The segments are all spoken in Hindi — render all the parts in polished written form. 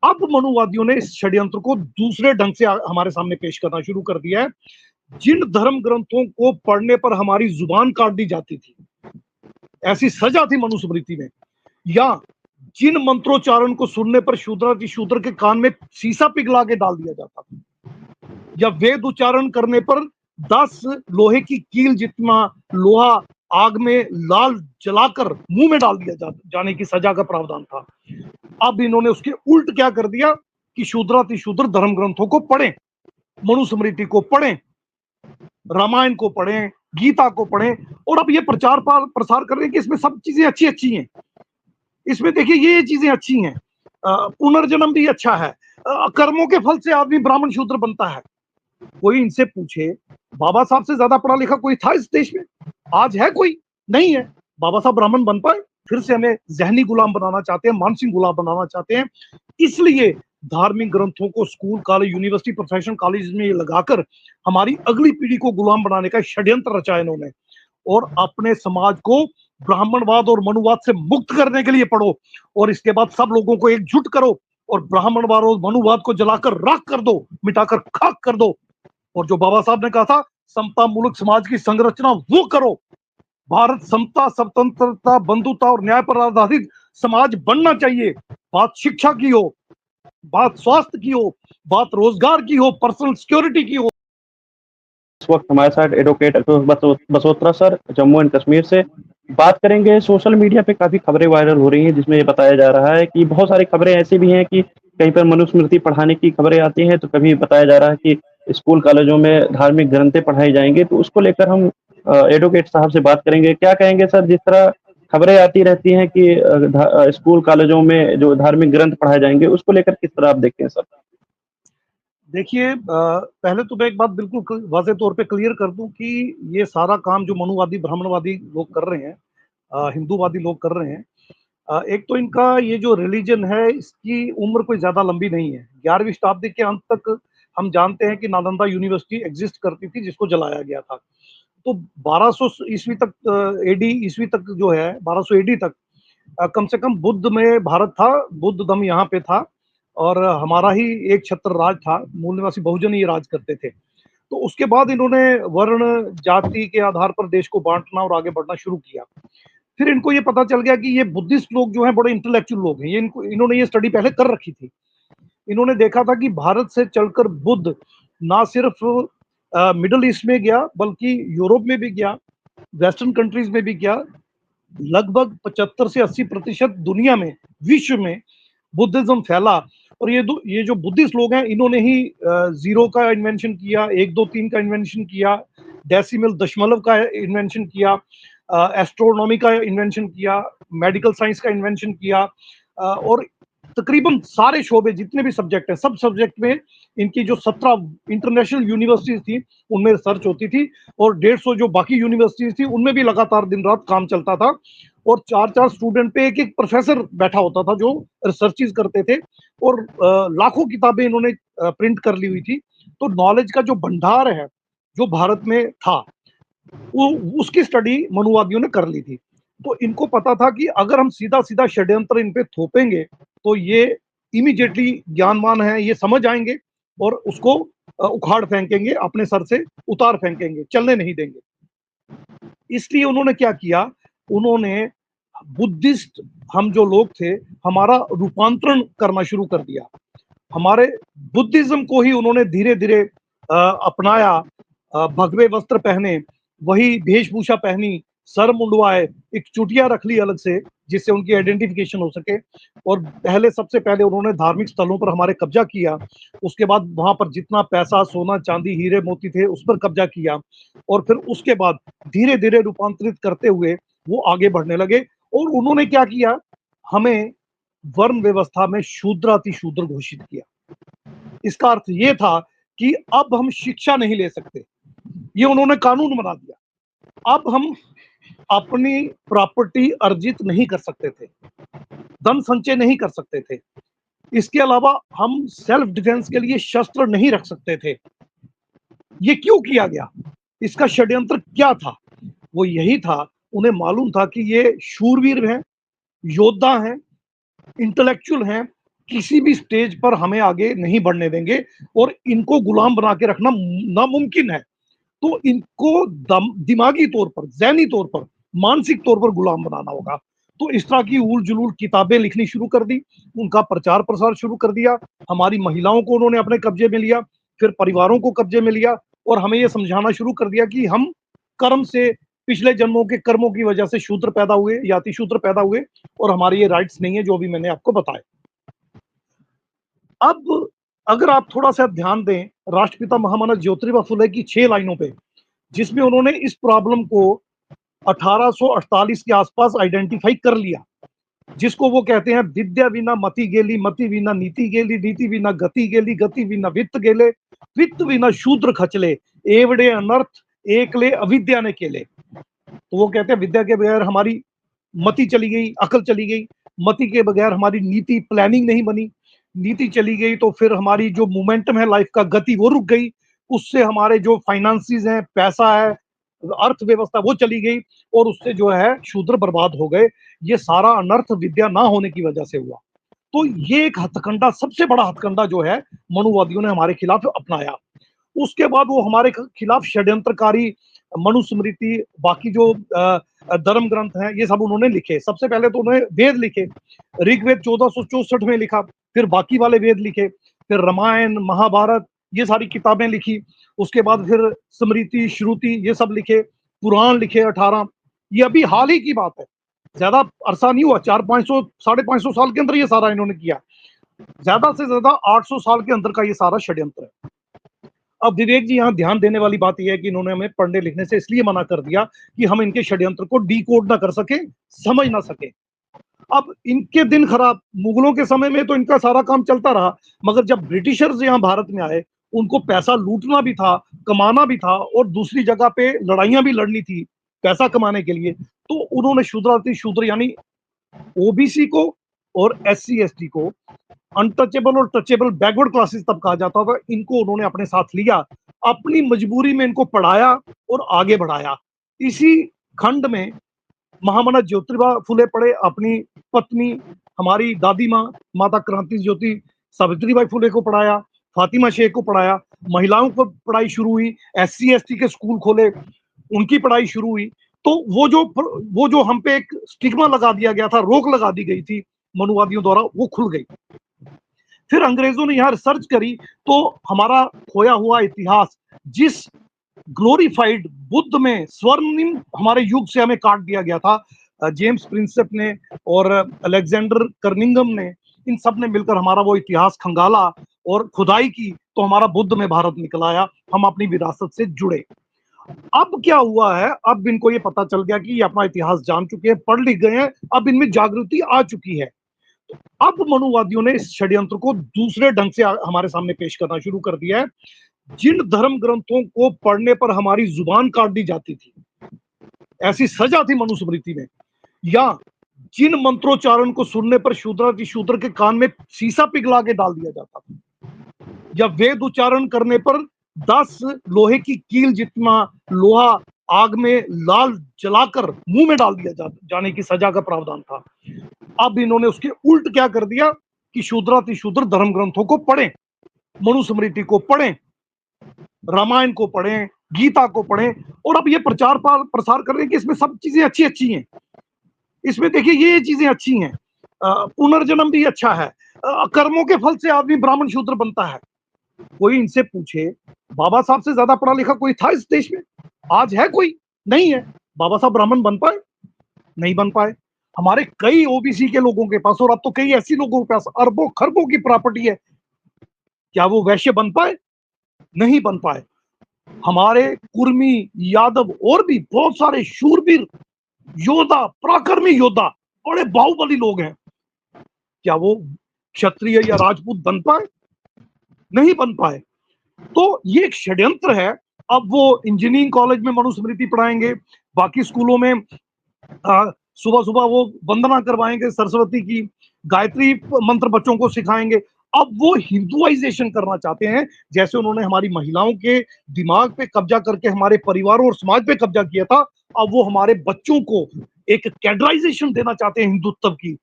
अब मनुवादियों ने इस षड्यंत्र को दूसरे ढंग से हमारे सामने पेश करना शुरू कर दिया है। जिन धर्म ग्रंथों को पढ़ने पर हमारी जुबान काट दी जाती थी, ऐसी सजा थी मनुस्मृति में, या जिन मंत्रोच्चारण को सुनने पर शूद्र के कान में शीशा पिघला के डाल दिया जाता था, या वेद उच्चारण करने पर 10 लोहे की कील जितना लोहा आग में लाल जलाकर मुंह में डाल दिया जाने की सजा का प्रावधान था। अब इन्होंने उसके उल्ट क्या कर दिया कि शूद्र धर्म ग्रंथों को पढ़ें, मनुस्मृति को पढ़ें, रामायण को पढ़ें, गीता को पढ़ें, और अब ये प्रचार प्रसार कर रहे हैं कि इसमें सब चीजें अच्छी अच्छी हैं, इसमें देखिए ये चीजें अच्छी हैं, पुनर्जन्म भी अच्छा है, कर्मों के फल से आदमी ब्राह्मण शूद्र बनता है। कोई इनसे पूछे बाबा साहब से ज्यादा पढ़ा लिखा कोई था इस देश में? आज है कोई? नहीं है। बाबा साहब ब्राह्मण बन पाए? फिर से हमें जहनी गुलाम बनाना चाहते हैं, मानसिक गुलाम बनाना चाहते हैं। इसलिए धार्मिक ग्रंथों को school, college, university, professional college में लगाकर हमारी अगली पीढ़ी को गुलाम बनाने का षड्यंत्र रचा इन्होंने। और अपने समाज को ब्राह्मणवाद और मनुवाद से मुक्त करने के लिए पढ़ो, और इसके बाद सब लोगों को एकजुट करो और ब्राह्मणवाद और मनुवाद को जलाकर राख कर दो, मिटाकर खाक कर दो। और जो बाबा साहब ने कहा था समता मूलक समाज की संरचना वो करो। भारत समता, स्वतंत्रता, बंधुता और न्याय पर आधारित समाज बनना चाहिए। बात शिक्षा की हो, बात स्वास्थ्य की हो, बात रोजगार की हो, पर्सनल सिक्योरिटी की हो। इस वक्त हमारे साथ advocate Basotra sir Jammu and Kashmir से बात करेंगे। सोशल मीडिया पे काफी खबरें वायरल हो रही हैं जिसमें ये बताया जा रहा है कि बहुत सारी खबरें ऐसी भी हैं कि कहीं पर मनुस्मृति पढ़ाने की खबरें आती हैं, तो कभी बताया जा रहा है कि स्कूल कॉलेजों में धार्मिक ग्रंथें पढ़ाई जाएंगे। तो उसको लेकर हम एडवोकेट साहब से बात करेंगे। क्या कहेंगे सर, जिस तरह खबरें आती रहती हैं कि स्कूल कॉलेजों में जो धार्मिक ग्रंथ पढ़ाए जाएंगे, उसको लेकर किस तरह आप देखते हैं सर? देखिए, पहले तो मैं एक बात बिल्कुल वाज़ेह तौर पे क्लियर कर दूं कि ये सारा काम जो मनुवादी, ब्राह्मणवादी लोग कर रहे हैं, हिंदूवादी लोग कर रहे हैं, एक तो इनका ये जो रिलीजन है इसकी उम्र कोई ज़्यादा लंबी नहीं है। 11वीं शताब्दी के अंत तक हम जानते हैं कि नालंदा यूनिवर्सिटी एग्जिस्ट करती थी, जिसको जलाया गया था। तो 1200 ईस्वी तक, एडी ईस्वी तक जो है, 1200 एडी तक कम से कम बुद्ध में भारत था, बुद्ध धम यहाँ पे था, और हमारा ही एक छत्र राज था, मूल निवासी बहुजन ही राज करते थे। तो उसके बाद इन्होंने वर्ण जाति के आधार पर देश को बांटना और आगे बढ़ना शुरू किया। फिर इनको ये पता चल गया कि ये बुद्धिस्ट लोग जो हैं बड़े इंटेलेक्चुअल लोग हैं, इन्होंने ये स्टडी पहले कर रखी थी। इन्होंने देखा था कि भारत से चलकर बुद्ध ना सिर्फ मिडल ईस्ट में गया, बल्कि यूरोप में भी गया, वेस्टर्न कंट्रीज में भी गया। लगभग 75 से 80% दुनिया में, विश्व में बुद्धिज्म फैला। और ये जो बुद्धिस्ट लोग हैं, इन्होंने ही जीरो का इन्वेंशन किया, 1 2 3 का इन्वेंशन किया, डेसिमल दशमलव का इन्वेंशन किया, एस्ट्रोनॉमी का इन्वेंशन किया, मेडिकल साइंस का इन्वेंशन किया, और तकरीबन सारे शोबे जितने भी सब्जेक्ट हैं, सब सब्जेक्ट में इनकी जो 17 इंटरनेशनल यूनिवर्सिटीज थी उनमें रिसर्च होती थी, और 150 जो बाकी यूनिवर्सिटीज थी उनमें भी लगातार दिन रात काम चलता था। और 4 स्टूडेंट पे एक प्रोफेसर बैठा होता था जो रिसर्चेज करते थे, और लाखों किताबें इन्होंने प्रिंट कर ली हुई थी। तो नॉलेज का जो भंडार है जो भारत में था, वो उसकी स्टडी मनुवादियों ने कर ली थी। तो इनको पता था कि अगर हम सीधा सीधा षड्यंत्र इन पे थोपेंगे तो ये इमीडिएटली ज्ञानवान है, ये समझ आएंगे और उसको उखाड़ फेंकेंगे, अपने सर से उतार फेंकेंगे, चलने नहीं देंगे। इसलिए उन्होंने क्या किया, उन्होंने बुद्धिस्ट हम जो लोग थे, हमारा रूपांतरण करना शुरू कर दिया। हमारे बुद्धिज्म को ही उन्होंने धीरे धीरे अपनाया। भगवे वस्त्र पहने, वही वेशभूषा पहनी, सर मुंडवाए, एक चुटिया रख ली अलग से जिससे उनकी आइडेंटिफिकेशन हो सके। और सबसे पहले उन्होंने धार्मिक स्थलों पर हमारे कब्जा किया। उसके बाद वहां पर जितना पैसा, सोना, चांदी, हीरे मोती थे उस पर कब्जा किया। और फिर उसके बाद धीरे धीरे रूपांतरित करते हुए वो आगे बढ़ने लगे। और उन्होंने क्या किया, हमें वर्ण व्यवस्था में शूद्राति शूद्र घोषित किया। इसका अर्थ ये था कि अब हम शिक्षा नहीं ले सकते, ये उन्होंने कानून बना दिया। अब हम अपनी प्रॉपर्टी अर्जित नहीं कर सकते थे, धन संचय नहीं कर सकते थे, इसके अलावा हम सेल्फ डिफेंस के लिए शस्त्र नहीं रख सकते थे। ये क्यों किया गया, इसका षड्यंत्र क्या था? वो यही था, उन्हें मालूम था कि ये शूरवीर हैं, योद्धा हैं, इंटेलेक्चुअल हैं, किसी भी स्टेज पर हमें आगे नहीं बढ़ने देंगे और इनको गुलाम बना के रखना नामुमकिन है। तो इनको दिमागी तौर पर, ज़हनी तौर पर, मानसिक तौर पर गुलाम बनाना होगा। तो इस तरह की उल-जुलूल किताबें लिखनी शुरू कर दी, उनका प्रचार-प्रसार शुरू कर दिया, हमारी महिलाओं को उन्होंने अपने कब्जे में लिया, फिर परिवारों को कब्जे में लिया और हमें ये समझाना शुरू कर दिया कि हम कर्म से, पिछले जन्मों के कर्मों की वजह से शूद्र पैदा हुए या अतिशूद्र पैदा हुए और हमारे ये राइट्स नहीं है जो अभी मैंने आपको बताए। अब अगर आप थोड़ा-सा ध्यान दें राष्ट्रपिता महामना ज्योतिबा फुले की 6 लाइनों पे, जिसमें उन्होंने इस प्रॉब्लम को 1848 के आसपास आइडेंटिफाई कर लिया, जिसको वो कहते हैं विद्या विना मति गेली, मति विना नीति गेली, नीति विना गति गेली, गति विना वित्त गेले, वित्त विना शूद्र खचले, एवढे अनर्थ एकले अविद्या ने केले। तो वो कहते हैं विद्या के बगैर हमारी मति चली गई, अकल चली गई, मति के बगैर हमारी नीति प्लानिंग नहीं बनी, नीति चली गई तो फिर हमारी जो मोमेंटम है लाइफ का, गति वो रुक गई, उससे हमारे जो फाइनेंसेस हैं, पैसा है, अर्थव्यवस्था वो चली गई और उससे जो है शूद्र बर्बाद हो गए। ये सारा अनर्थ विद्या ना होने की वजह से हुआ। तो ये एक हथकंडा, सबसे बड़ा हथकंडा जो है मनुवादियों ने हमारे खिलाफ अपनाया। उसके बाद वो हमारे खिलाफ षड्यंत्रकारी मनुस्मृति, बाकी जो धर्म ग्रंथ हैं, ये सब उन्होंने लिखे। सबसे पहले तो उन्होंने वेद लिखे, ऋग्वेद 1464 में लिखा, फिर बाकी वाले वेद लिखे, फिर रामायण, महाभारत, ये सारी किताबें लिखी। उसके बाद फिर स्मृति, श्रुति, ये सब लिखे, पुराण लिखे 18। ये अभी हाल ही की बात है, ज्यादा अरसा नहीं हुआ, 400-500, 550 साल के अंदर ये सारा इन्होंने किया। ज्यादा से ज्यादा 800 साल के अंदर का ये सारा षड्यंत्र है। अब विवेक जी, यहाँ ध्यान देने वाली बात यह है कि इन्होंने हमें पढ़ने लिखने से इसलिए मना कर दिया कि हम इनके षड्यंत्र को डिकोड ना कर सके, समझ ना सके। अब इनके दिन खराब, मुगलों के समय में तो इनका सारा काम चलता रहा, मगर जब ब्रिटिशर्स यहाँ भारत में आए, उनको पैसा लूटना भी था, कमाना भी था और दूसरी जगह पे लड़ाइयां भी लड़नी थी पैसा कमाने के लिए। तो उन्होंने शूद्राति शूद्र यानी ओबीसी को और एससी एसटी को, अनटचेबल और टचेबल बैकवर्ड क्लासेस तब कहा जाता था, इनको उन्होंने अपने साथ लिया, अपनी मजबूरी में इनको पढ़ाया और आगे बढ़ाया। इसी खंड में महामना ज्योतिबा फुले पढ़े, अपनी पत्नी हमारी दादी माँ माता क्रांति ज्योति सावित्रीबाई फुले को पढ़ाया, फातिमा शेख को पढ़ाया, महिलाओं को पढ़ाई शुरू हुई, एससी एसटी के स्कूल खोले, उनकी पढ़ाई शुरू हुई। तो वो जो हम पे एक स्टिग्मा लगा दिया गया था, रोक लगा दी गई थी मनुवादियों द्वारा, वो खुल गई। फिर अंग्रेजों ने यहाँ रिसर्च करी तो हमारा खोया हुआ इतिहास, जिस ग्लोरीफाइड बुद्ध में स्वर्णिम हमारे युग से हमें काट दिया गया था, जेम्स प्रिंसेप ने और अलेक्जेंडर कर्निंगम ने, इन सब ने मिलकर हमारा वो इतिहास खंगाला और खुदाई की, तो हमारा बुद्ध में भारत निकल आया, हम अपनी विरासत से जुड़े। अब क्या हुआ है, अब इनको ये पता चल गया कि ये अपना इतिहास जान चुके हैं, पढ़ लिख गए हैं, अब इनमें जागृति आ चुकी है। अब मनुवादियों ने इस षड्यंत्र को दूसरे ढंग से हमारे सामने पेश करना शुरू कर दिया है। जिन धर्म ग्रंथों को पढ़ने पर हमारी जुबान काट दी जाती थी, ऐसी सजा थी मनुस्मृति में, या जिन मंत्रोच्चारण को सुनने पर शूद्र के कान में शीशा पिघला के डाल दिया जाता था, या वेद उच्चारण करने पर 10 लोहे की कील जितना लोहा आग में लाल जलाकर मुंह में डाल दिया जाने की सजा का प्रावधान था। अब इन्होंने उसके उल्ट क्या कर दिया कि शूद्र धर्म ग्रंथों को पढ़ें, मनुस्मृति को पढ़ें, रामायण को पढ़ें, गीता को पढ़ें, और अब ये प्रचार प्रसार कर रहे हैं कि इसमें सब चीजें अच्छी अच्छी हैं, इसमें देखिए ये चीजें अच्छी हैं, पुनर्जन्म भी अच्छा है, कर्मों के फल से आदमी ब्राह्मण शूद्र बनता है। कोई इनसे पूछे, बाबा साहब से ज्यादा पढ़ा लिखा कोई था इस देश में? आज है कोई? नहीं है। बाबा साहब ब्राह्मण बन पाए? नहीं बन पाए। हमारे कई ओबीसी के लोगों के पास, और अब तो कई ऐसी लोगों के पास अरबों खरबों की प्रॉपर्टी है, क्या वो वैश्य बन पाए? नहीं बन पाए। हमारे कुर्मी, यादव और भी बहुत सारे शूरवीर योद्धा, पराक्रमी योद्धा, बड़े बाहुबली लोग हैं, क्या वो क्षत्रिय या राजपूत बन पाए? नहीं बन पाए। तो ये एक षड्यंत्र है। अब वो इंजीनियरिंग कॉलेज में मनुस्मृति पढ़ाएंगे, बाकी स्कूलों में सुबह सुबह वो वंदना करवाएंगे सरस्वती की, गायत्री मंत्र बच्चों को सिखाएंगे। अब वो हिंदुआइजेशन करना चाहते हैं, जैसे उन्होंने हमारी महिलाओं के दिमाग पे कब्जा करके हमारे परिवारों और समाज पे कब्जा किया था, अब वो हमारे बच्चों को एक कैडराइजेशन देना चाहते हैं, हिंदुत्व की,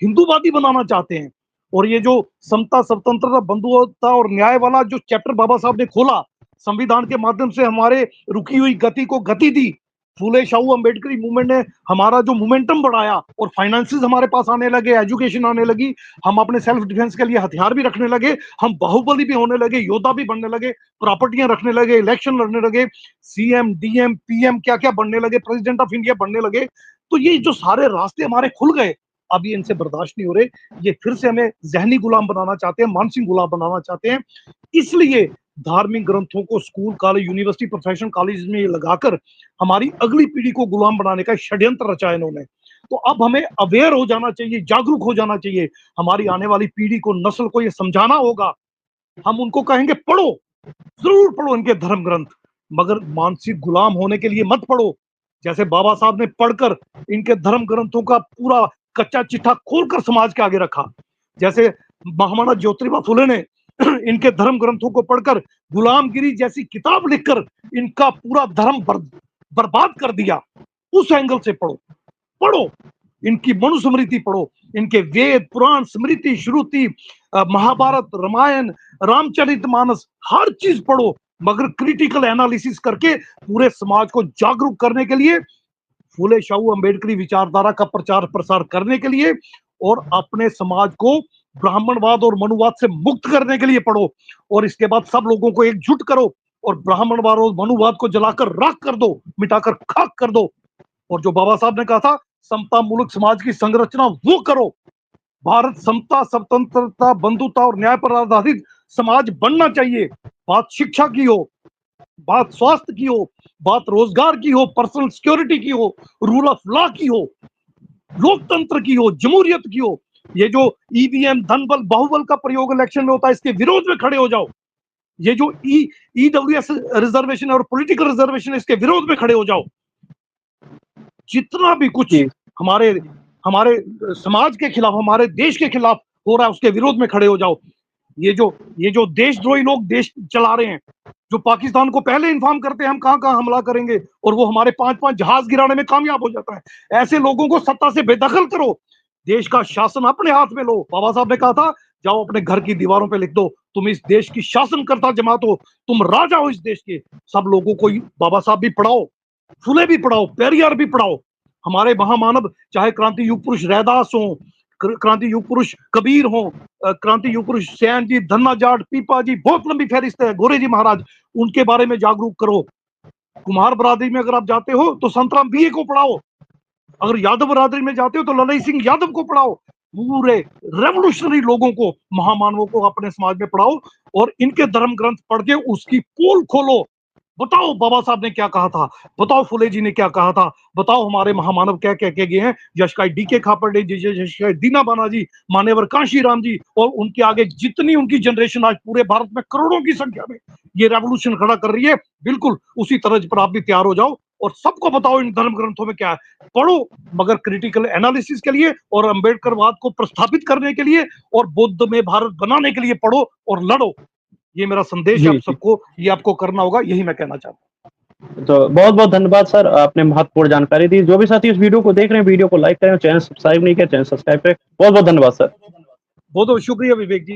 हिंदूवादी बनाना चाहते हैं। और ये जो समता, स्वतंत्रता, बंधुता और न्याय वाला जो चैप्टर बाबा साहब ने खोला, संविधान के माध्यम से हमारे रुकी हुई गति को गति दी। फूले शाहू अम्बेडकरी मूवमेंट ने हमारा जो मोमेंटम बढ़ाया और फाइनेंसेस हमारे पास आने लगे, एजुकेशन आने लगी, हम अपने सेल्फ डिफेंस के लिए हथियार भी रखने लगे, हम बाहुबली भी होने लगे, योद्धा भी बनने लगे, प्रॉपर्टियां रखने लगे, इलेक्शन लड़ने लगे, सीएम, डीएम, पीएम क्या क्या बनने लगे, प्रेसिडेंट ऑफ इंडिया बनने लगे। तो ये जो सारे रास्ते हमारे खुल गए, अब ये इनसे बर्दाश्त नहीं हो रहे। ये फिर से हमें जहनी गुलाम बनाना चाहते हैं, मानसिक गुलाम बनाना चाहते हैं। इसलिए धार्मिक ग्रंथों को school, college, university, professional college में लगाकर हमारी अगली पीढ़ी को गुलाम बनाने का षड्यंत्र रचा है इन्होंने। तो अब हमें अवेयर हो जाना चाहिए, जागरूक हो जाना चाहिए। हमारी आने वाली पीढ़ी को, नस्ल को ये समझाना होगा। हम उनको कहेंगे पढ़ो, जरूर पढ़ो इनके धर्म ग्रंथ, मगर मानसिक गुलाम होने के लिए मत पढ़ो। जैसे बाबा साहब ने पढ़कर इनके धर्म ग्रंथों का पूरा कच्चा चिट्ठा खोलकर समाज के आगे रखा, जैसे महामना ज्योतिबा फुले ने इनके धर्म ग्रंथों को पढ़कर गुलामगिरी जैसी किताब लिखकर इनका पूरा धर्म बर्बाद कर दिया। उस एंगल से पढ़ो, पढ़ो इनकी मनुस्मृति, पढ़ो इनके वेद, पुराण, स्मृति, श्रुति, महाभारत, रामायण, रामचरितमानस, हर चीज पढ़ो, मगर क्रिटिकल एनालिसिस करके पूरे समाज को जागरूक करने के लिए, फूले शाहू अम्बेडकरी विचारधारा का प्रचार प्रसार करने के लिए और अपने समाज को ब्राह्मणवाद और मनुवाद से मुक्त करने के लिए पढ़ो। और इसके बाद सब लोगों को एकजुट करो और ब्राह्मणवाद और मनुवाद को जलाकर राख कर दो, मिटाकर खाक कर दो। और जो बाबा साहब ने कहा था समता मूलक समाज की संरचना वो करो। भारत समता, स्वतंत्रता, बंधुता और न्याय पर आधारित समाज बनना चाहिए। बात शिक्षा की हो, बात स्वास्थ्य की हो, बात रोजगार की हो, पर्सनल सिक्योरिटी की हो, रूल ऑफ लॉ की हो, लोकतंत्र की हो, जमहूरियत की हो। ये जो ईवीएम, धनबल, बाहुबल का प्रयोग इलेक्शन में होता है, इसके विरोध में खड़े हो जाओ। ये जो ईडब्ल्यूएस रिजर्वेशन और पॉलिटिकल रिजर्वेशन, इसके विरोध में खड़े हो जाओ। जितना भी कुछ हमारे हमारे समाज के खिलाफ, हमारे देश के खिलाफ हो रहा है, उसके विरोध में खड़े हो जाओ। ये जो देशद्रोही लोग देश चला रहे हैं, जो पाकिस्तान को पहले इन्फॉर्म करते हैं हम कहां कहां हमला करेंगे, और वो हमारे 5-5 जहाज गिराने में कामयाब हो जाता है। ऐसे लोगों को सत्ता से बेदखल करो, देश का शासन अपने हाथ में लो। बाबा साहब ने कहा था जाओ अपने घर की दीवारों पे लिख दो, तुम इस देश की शासनकर्ता जमात हो, तुम राजा हो इस देश के। सब लोगों को बाबा साहब भी पढ़ाओ, फुले भी पढ़ाओ, पेरियार भी पढ़ाओ। हमारे महामानव, चाहे क्रांति युग पुरुष रैदास हो, क्रांति युग पुरुष कबीर हो, क्रांति युग पुरुष सैन जी, धन्ना जाट, पीपा जी, बहुत लंबी फहरिस्त है, गोरे जी महाराज, उनके बारे में जागरूक करो। कुमार बरादरी में अगर आप जाते हो तो संतराम बीए को पढ़ाओ, अगर यादव बरादरी में जाते हो तो ललई सिंह यादव को पढ़ाओ। पूरे रेवोल्यूशनरी लोगों को, महामानवों को अपने समाज में पढ़ाओ और इनके धर्म ग्रंथ पढ़ के उसकी पोल खोलो। बताओ बाबा साहब ने क्या कहा था, बताओ फुले जी ने क्या कहा था, बताओ हमारे महामानव क्या क्या कह गए हैं। यशकाई डीके खापर्डे जी, यशकाई दीना बाना जी, मान्यवर कांशीराम जी और उनके आगे जितनी उनकी जनरेशन आज पूरे भारत में करोड़ों की संख्या में ये रेवोल्यूशन खड़ा कर रही है, बिल्कुल उसी तरह पर आप भी तैयार हो जाओ और सबको बताओ इन धर्म ग्रंथों में क्या है। पढ़ो, मगर क्रिटिकल एनालिसिस के लिए और अम्बेडकरवाद को प्रस्थापित करने के लिए और बुद्ध में भारत बनाने के लिए पढ़ो और लड़ो। ये मेरा संदेश है आप सबको, ये आपको करना होगा, यही मैं कहना चाहता हूँ। तो बहुत बहुत धन्यवाद सर, आपने महत्वपूर्ण जानकारी दी। जो भी साथी इस वीडियो को देख रहे हैं, वीडियो को लाइक करें, चैनल सब्सक्राइब नहीं किया चैनल सब्सक्राइब करें। बहुत बहुत धन्यवाद सर। बहुत बहुत शुक्रिया विवेक जी।